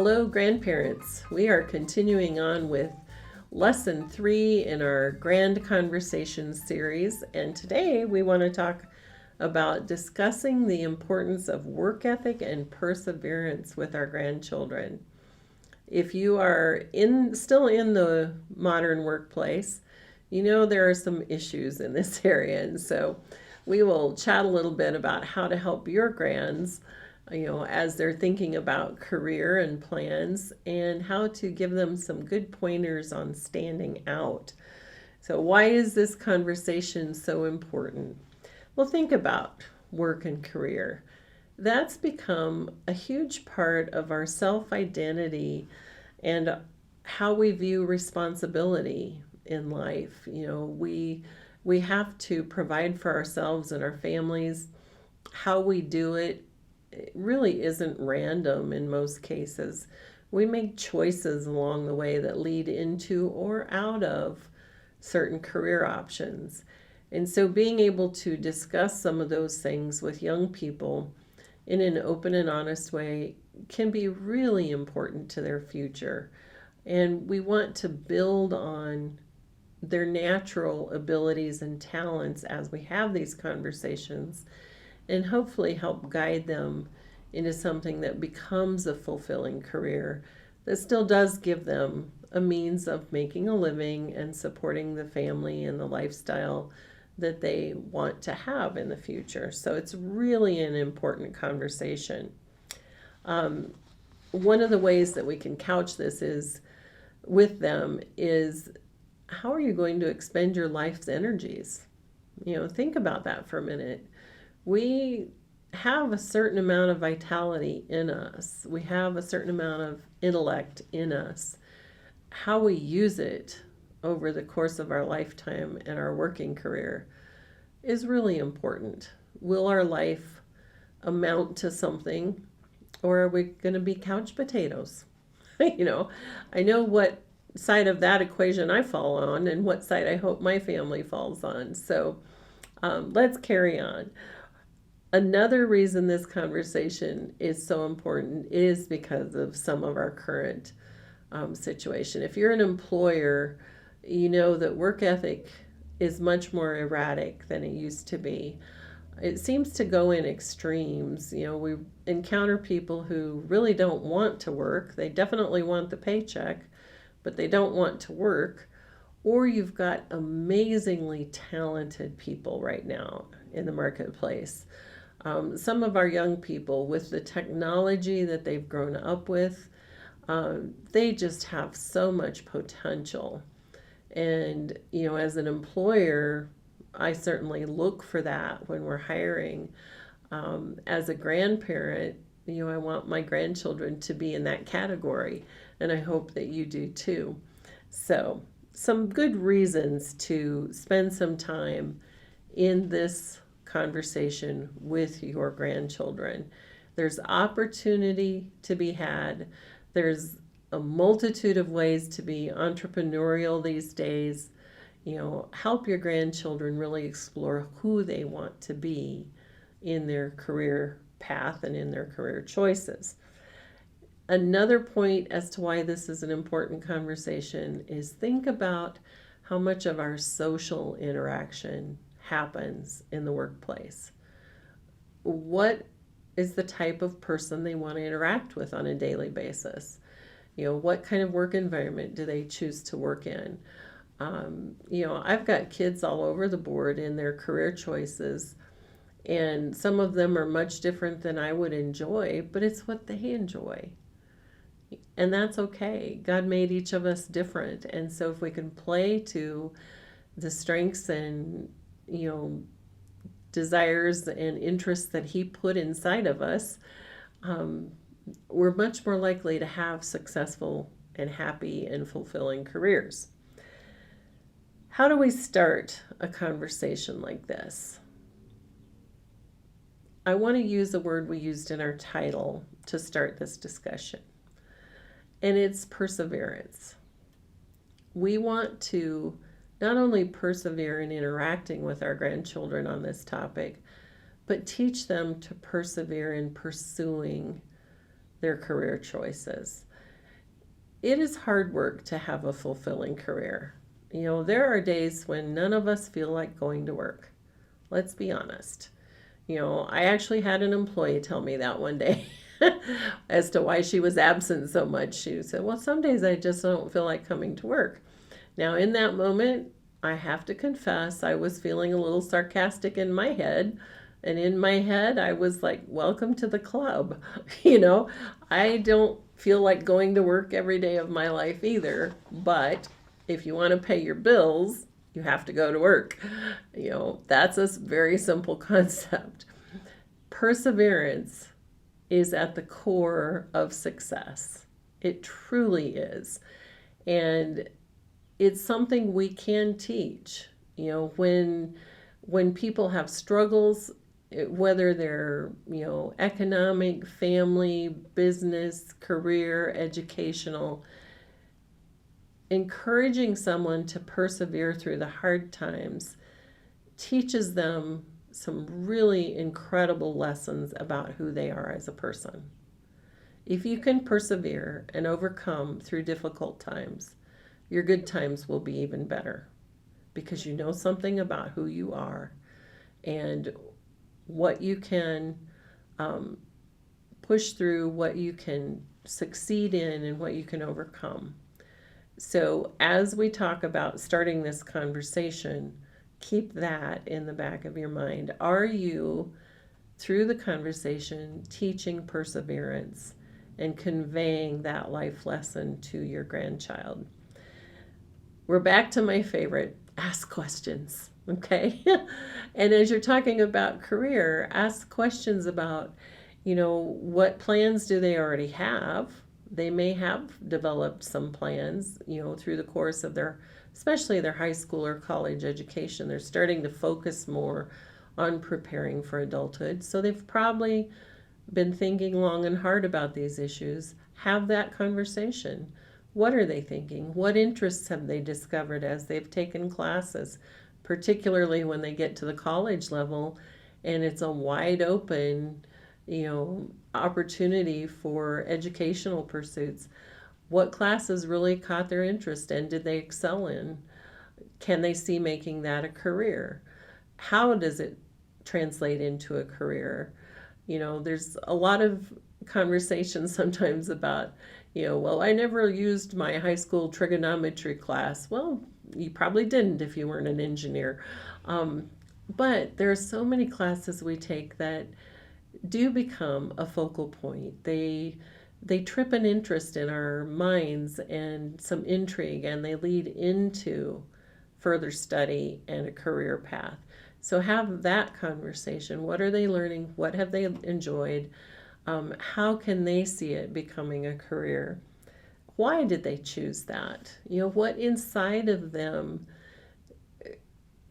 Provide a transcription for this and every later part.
Hello, grandparents. We are continuing on with lesson 3 in our Grand Conversation series, and today we want to talk about discussing the importance of work ethic and perseverance with our grandchildren. If you are still in the modern workplace, you know there are some issues in this area, and so we will chat a little bit about how to help your grands, as they're thinking about career and plans, and how to give them some good pointers on standing out. So, why is this conversation so important? Well, think about work and career. That's become a huge part of our self identity and how we view responsibility in life. We have to provide for ourselves and our families. How we do it really isn't random in most cases. We make choices along the way that lead into or out of certain career options. And so being able to discuss some of those things with young people in an open and honest way can be really important to their future. And we want to build on their natural abilities and talents as we have these conversations and hopefully help guide them into something that becomes a fulfilling career that still does give them a means of making a living and supporting the family and the lifestyle that they want to have in the future. So it's really an important conversation. One of the ways that we can couch this is with them is, how are you going to expend your life's energies? Think about that for a minute. We have a certain amount of vitality in us. We have a certain amount of intellect in us. How we use it over the course of our lifetime and our working career is really important. Will our life amount to something, or are we going to be couch potatoes? I know what side of that equation I fall on and what side I hope my family falls on. So let's carry on. Another reason this conversation is so important is because of some of our current situation. If you're an employer, you know that work ethic is much more erratic than it used to be. It seems to go in extremes. We encounter people who really don't want to work. They definitely want the paycheck, but they don't want to work. Or you've got amazingly talented people right now in the marketplace. Some of our young people, with the technology that they've grown up with, they just have so much potential. And, as an employer, I certainly look for that when we're hiring. As a grandparent, I want my grandchildren to be in that category, and I hope that you do too. So, some good reasons to spend some time in this conversation with your grandchildren. There's opportunity to be had. There's a multitude of ways to be entrepreneurial these days. Help your grandchildren really explore who they want to be in their career path and in their career choices. Another point as to why this is an important conversation is, think about how much of our social interaction happens in the workplace. What is the type of person they want to interact with on a daily basis? What kind of work environment do they choose to work in? I've got kids all over the board in their career choices, and some of them are much different than I would enjoy, but it's what they enjoy. And that's okay. God made each of us different. And so if we can play to the strengths and, desires and interests that He put inside of us, we're much more likely to have successful and happy and fulfilling careers. How do we start a conversation like this? I want to use a word we used in our title to start this discussion, and it's perseverance. We want to not only persevere in interacting with our grandchildren on this topic, but teach them to persevere in pursuing their career choices. it is hard work to have a fulfilling career. There are days when none of us feel like going to work. Let's be honest. I actually had an employee tell me that one day as to why she was absent so much. She said, well, some days I just don't feel like coming to work. Now, in that moment, I have to confess, I was feeling a little sarcastic in my head. And in my head, I was like, welcome to the club. I don't feel like going to work every day of my life either. But if you want to pay your bills, you have to go to work. That's a very simple concept. Perseverance is at the core of success. It truly is. And it's something we can teach. When people have struggles, whether they're, economic, family, business, career, educational, encouraging someone to persevere through the hard times teaches them some really incredible lessons about who they are as a person. If you can persevere and overcome through difficult times, your good times will be even better because you know something about who you are and what you can push through, what you can succeed in, and what you can overcome. So as we talk about starting this conversation, keep that in the back of your mind. Are you, through the conversation, teaching perseverance and conveying that life lesson to your grandchild? We're back to my favorite, ask questions, okay? And as you're talking about career, ask questions about, what plans do they already have? They may have developed some plans, through the course of especially their high school or college education. They're starting to focus more on preparing for adulthood. So they've probably been thinking long and hard about these issues. Have that conversation. What are they thinking? What interests have they discovered as they've taken classes, particularly when they get to the college level and it's a wide open, opportunity for educational pursuits? What classes really caught their interest and did they excel in? Can they see making that a career? How does it translate into a career? There's a lot of conversations sometimes about, well, I never used my high school trigonometry class. Well, you probably didn't if you weren't an engineer. But there are so many classes we take that do become a focal point. They trip an interest in our minds and some intrigue, and they lead into further study and a career path. So have that conversation. What are they learning? What have they enjoyed? How can they see it becoming a career? Why did they choose that? What inside of them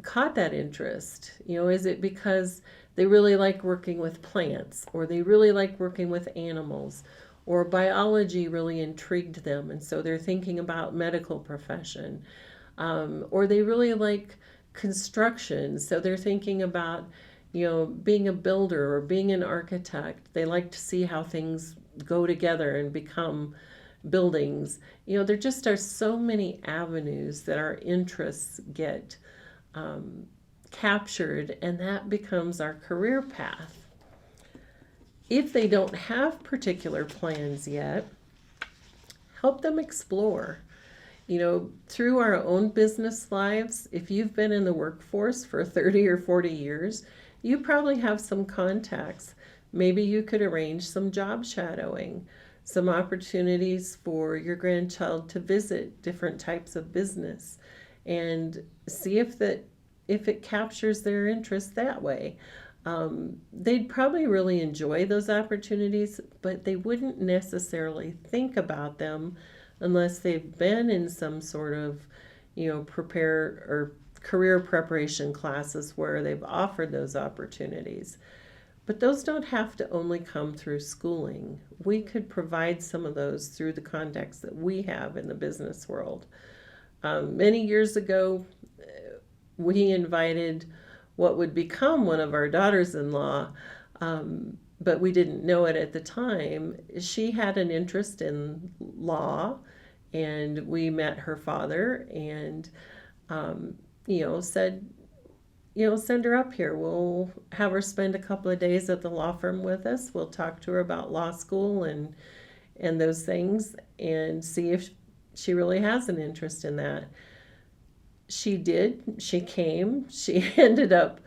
caught that interest? Is it because they really like working with plants, or they really like working with animals, or biology really intrigued them and so they're thinking about medical profession, or they really like construction, so they're thinking about being a builder or being an architect. They like to see how things go together and become buildings. There just are so many avenues that our interests get captured, and that becomes our career path. If they don't have particular plans yet, help them explore. Through our own business lives, if you've been in the workforce for 30 or 40 years, you probably have some contacts. Maybe you could arrange some job shadowing, some opportunities for your grandchild to visit different types of business and see if it captures their interest that way. They'd probably really enjoy those opportunities, but they wouldn't necessarily think about them unless they've been in some sort of, prepare or career preparation classes where they've offered those opportunities. But those don't have to only come through schooling. We could provide some of those through the context that we have in the business world. Many years ago, we invited what would become one of our daughters-in-law, but we didn't know it at the time. She had an interest in law and we met her father and, um, said, send her up here. We'll have her spend a couple of days at the law firm with us. We'll talk to her about law school and those things and see if she really has an interest in that. She did. She came. She ended up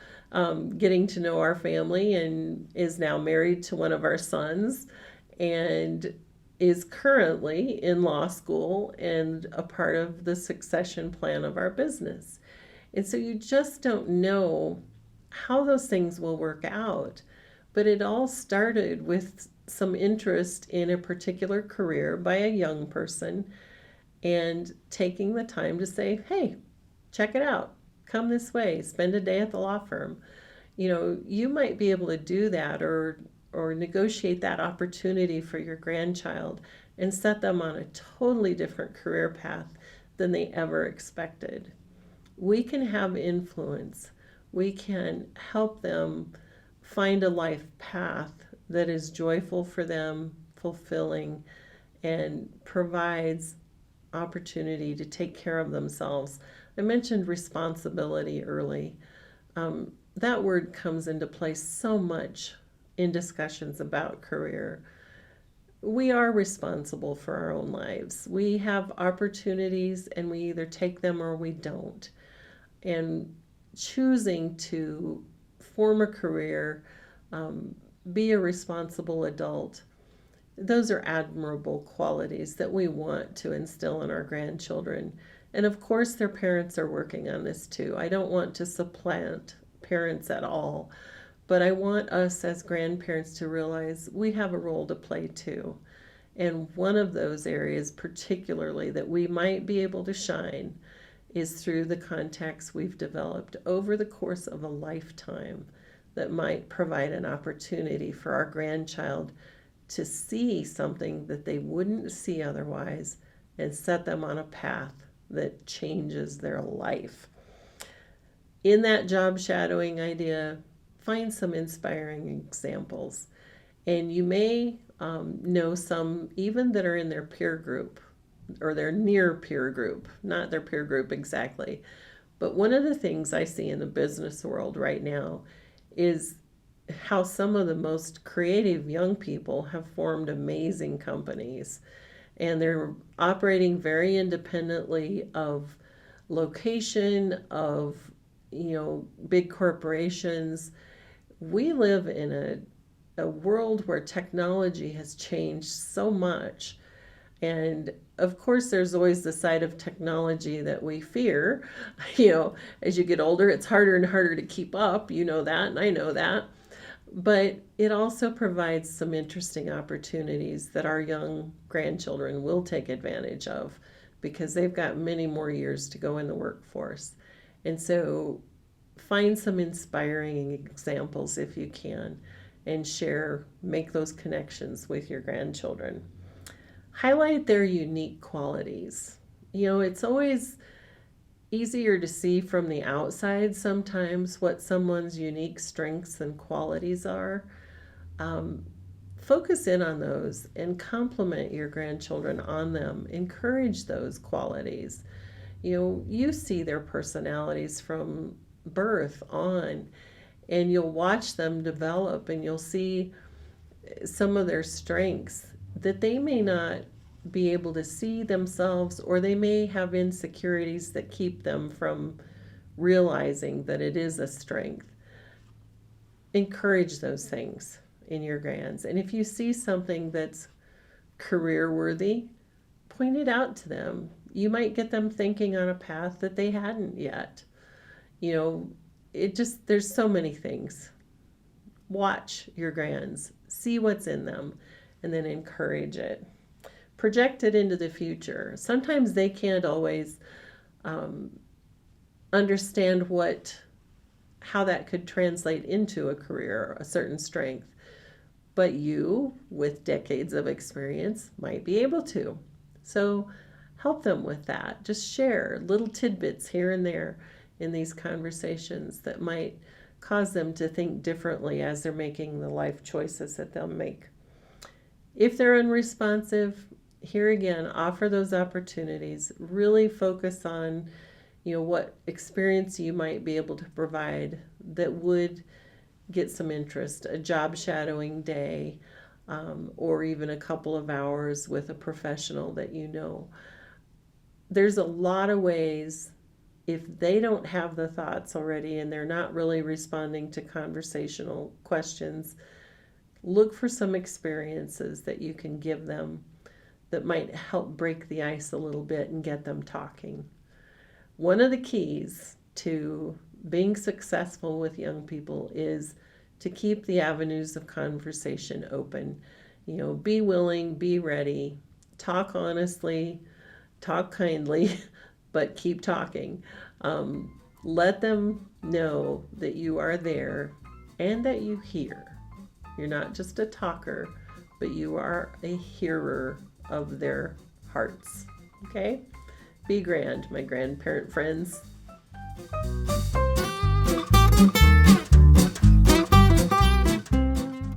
getting to know our family and is now married to one of our sons and is currently in law school and a part of the succession plan of our business. And so you just don't know how those things will work out. But it all started with some interest in a particular career by a young person and taking the time to say, hey, check it out. Come this way, spend a day at the law firm. You might be able to do that or negotiate that opportunity for your grandchild and set them on a totally different career path than they ever expected. We can have influence. We can help them find a life path that is joyful for them, fulfilling, and provides opportunity to take care of themselves. I mentioned responsibility early. That word comes into play so much in discussions about career. We are responsible for our own lives. We have opportunities and we either take them or we don't. And choosing to form a career, be a responsible adult, those are admirable qualities that we want to instill in our grandchildren. And of course, their parents are working on this too. I don't want to supplant parents at all, but I want us as grandparents to realize we have a role to play too. And one of those areas, particularly, that we might be able to shine is through the contacts we've developed over the course of a lifetime that might provide an opportunity for our grandchild to see something that they wouldn't see otherwise and set them on a path that changes their life. In that job shadowing idea, find some inspiring examples. And you may know some even that are in their peer group or their near peer group, not their peer group exactly. But one of the things I see in the business world right now is how some of the most creative young people have formed amazing companies. And they're operating very independently of location, of big corporations. We live in a world where technology has changed so much. And of course, there's always the side of technology that we fear. As you get older, it's harder and harder to keep up. You know that, and I know that. But it also provides some interesting opportunities that our young grandchildren will take advantage of because they've got many more years to go in the workforce. And so find some inspiring examples if you can and make those connections with your grandchildren. Highlight their unique qualities. It's always easier to see from the outside sometimes what someone's unique strengths and qualities are. Focus in on those and compliment your grandchildren on them. Encourage those qualities. You see their personalities from birth on, and you'll watch them develop and you'll see some of their strengths that they may not be able to see themselves, or they may have insecurities that keep them from realizing that it is a strength. Encourage those things in your grands. And if you see something that's career worthy, point it out to them. You might get them thinking on a path that they hadn't yet. There's so many things. Watch your grands, see what's in them, and then encourage it. Project it into the future. Sometimes they can't always understand how that could translate into a career, a certain strength. But you, with decades of experience, might be able to. So help them with that. Just share little tidbits here and there in these conversations that might cause them to think differently as they're making the life choices that they'll make. If they're unresponsive, here again, offer those opportunities. Really focus on, what experience you might be able to provide that would get some interest, a job shadowing day, or even a couple of hours with a professional that you know. There's a lot of ways, if they don't have the thoughts already and they're not really responding to conversational questions, look for some experiences that you can give them that might help break the ice a little bit and get them talking. One of the keys to being successful with young people is to keep the avenues of conversation open. Be willing, be ready, talk honestly, talk kindly, but keep talking. Let them know that you are there and that you hear. You're not just a talker, but you are a hearer of their hearts. Okay? Be grand, my grandparent friends.